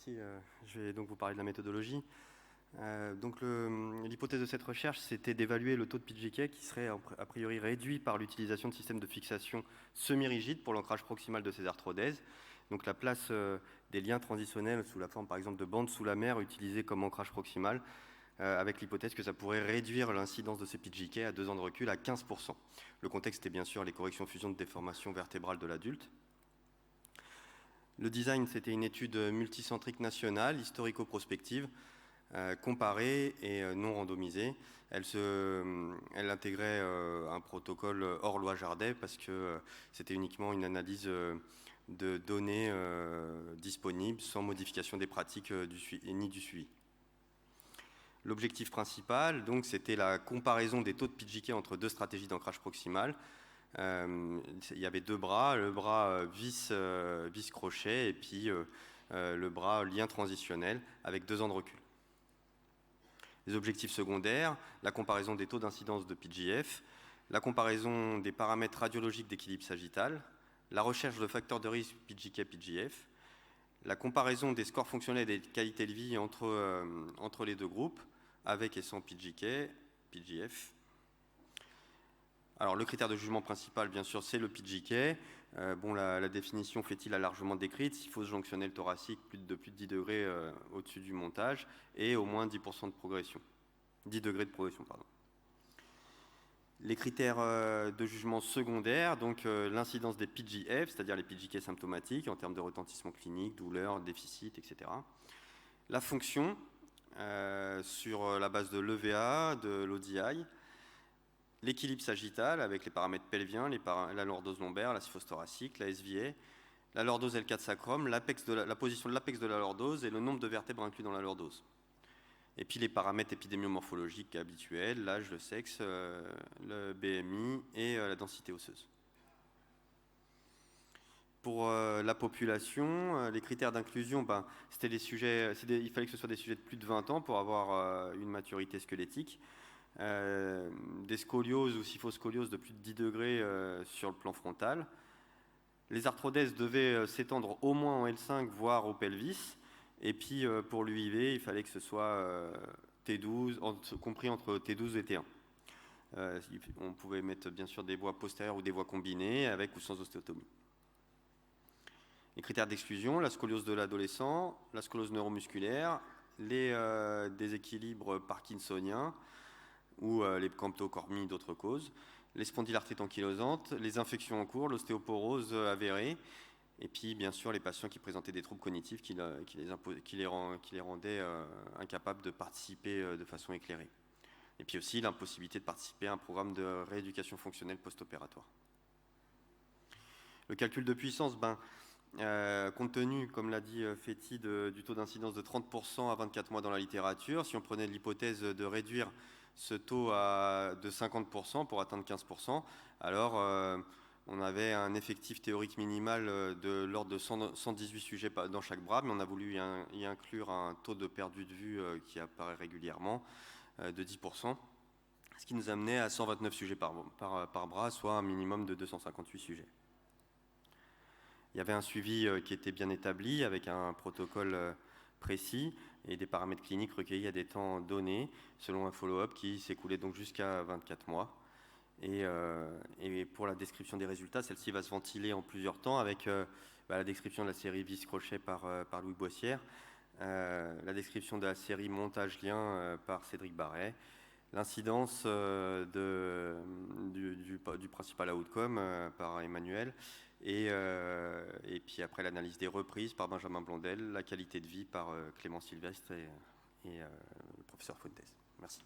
Merci. Je vais donc vous parler de la méthodologie. Donc l'hypothèse de cette recherche, c'était d'évaluer le taux de PGK qui serait a priori réduit par l'utilisation de systèmes de fixation semi-rigides pour l'ancrage proximal de ces arthrodèses. Donc la place des liens transitionnels sous la forme par exemple de bandes sous la mer utilisées comme ancrage proximal, avec l'hypothèse que ça pourrait réduire l'incidence de ces PGK à 2 ans de recul à 15%. Le contexte est bien sûr les corrections fusion de déformation vertébrale de l'adulte. Le design, c'était une étude multicentrique nationale, historico-prospective, comparée et non randomisée. Elle intégrait un protocole hors loi Jardet parce que c'était uniquement une analyse de données disponibles sans modification des pratiques ni du suivi. L'objectif principal, donc, c'était la comparaison des taux de PGK entre deux stratégies d'ancrage proximal. Il y avait deux bras, le bras vis-crochet et puis le bras lien transitionnel avec 2 ans de recul. Les objectifs secondaires, la comparaison des taux d'incidence de PGF, la comparaison des paramètres radiologiques d'équilibre sagittal, la recherche de facteurs de risque PGK-PGF, la comparaison des scores fonctionnels et des qualités de vie entre les deux groupes, avec et sans PGK, PGF. Alors, le critère de jugement principal, bien sûr, c'est le PGK. La définition fait-il a largement décrite. S'il faut jonctionnel thoracique de plus de 10 degrés au-dessus du montage et au moins 10% de progression. 10 degrés de progression, pardon. Les critères de jugement secondaire, donc l'incidence des PGF, c'est-à-dire les PGK symptomatiques en termes de retentissement clinique, douleur, déficit, etc. La fonction sur la base de l'EVA, de l'ODI. L'équilibre sagittal avec les paramètres pelviens, la lordose lombaire, la syphose thoracique, la SVA, la lordose L4 sacrum, la position de l'apex de la lordose et le nombre de vertèbres inclus dans la lordose. Et puis les paramètres épidémiomorphologiques habituels, l'âge, le sexe, le BMI et la densité osseuse. Pour la population, les critères d'inclusion, c'était il fallait que ce soit des sujets de plus de 20 ans pour avoir une maturité squelettique. Des scolioses ou syphoscolioses de plus de 10 degrés sur le plan frontal. Les arthrodèses devaient s'étendre au moins en L5, voire au pelvis. Et puis pour l'UIV, il fallait que ce soit T12, compris entre T12 et T1. On pouvait mettre bien sûr des voies postérieures ou des voies combinées, avec ou sans ostéotomie. Les critères d'exclusion, la scoliose de l'adolescent, la scoliose neuromusculaire, les déséquilibres parkinsoniens, ou les camptocormies d'autres causes, les spondylarthrites ankylosantes, les infections en cours, l'ostéoporose avérée, et puis bien sûr les patients qui présentaient des troubles cognitifs qui les rendaient incapables de participer de façon éclairée. Et puis aussi l'impossibilité de participer à un programme de rééducation fonctionnelle post-opératoire. Le calcul de puissance, compte tenu, comme l'a dit Fethi, du taux d'incidence de 30% à 24 mois dans la littérature, si on prenait l'hypothèse de réduire ce taux de 50% pour atteindre 15%, alors on avait un effectif théorique minimal de l'ordre de 118 sujets dans chaque bras, mais on a voulu y inclure un taux de perdu de vue qui apparaît régulièrement de 10%, ce qui nous amenait à 129 sujets par bras, soit un minimum de 258 sujets. Il y avait un suivi qui était bien établi avec un protocole précis et des paramètres cliniques recueillis à des temps donnés selon un follow-up qui s'écoulait donc jusqu'à 24 mois. Et pour la description des résultats, celle-ci va se ventiler en plusieurs temps avec la description de la série vis-crochet par Louis Boissière, la description de la série montage-lien par Cédric Barret, l'incidence du principal outcome par Emmanuel, et puis après l'analyse des reprises par Benjamin Blondel, la qualité de vie par Clément Sylvestre et le professeur Fuentes. Merci.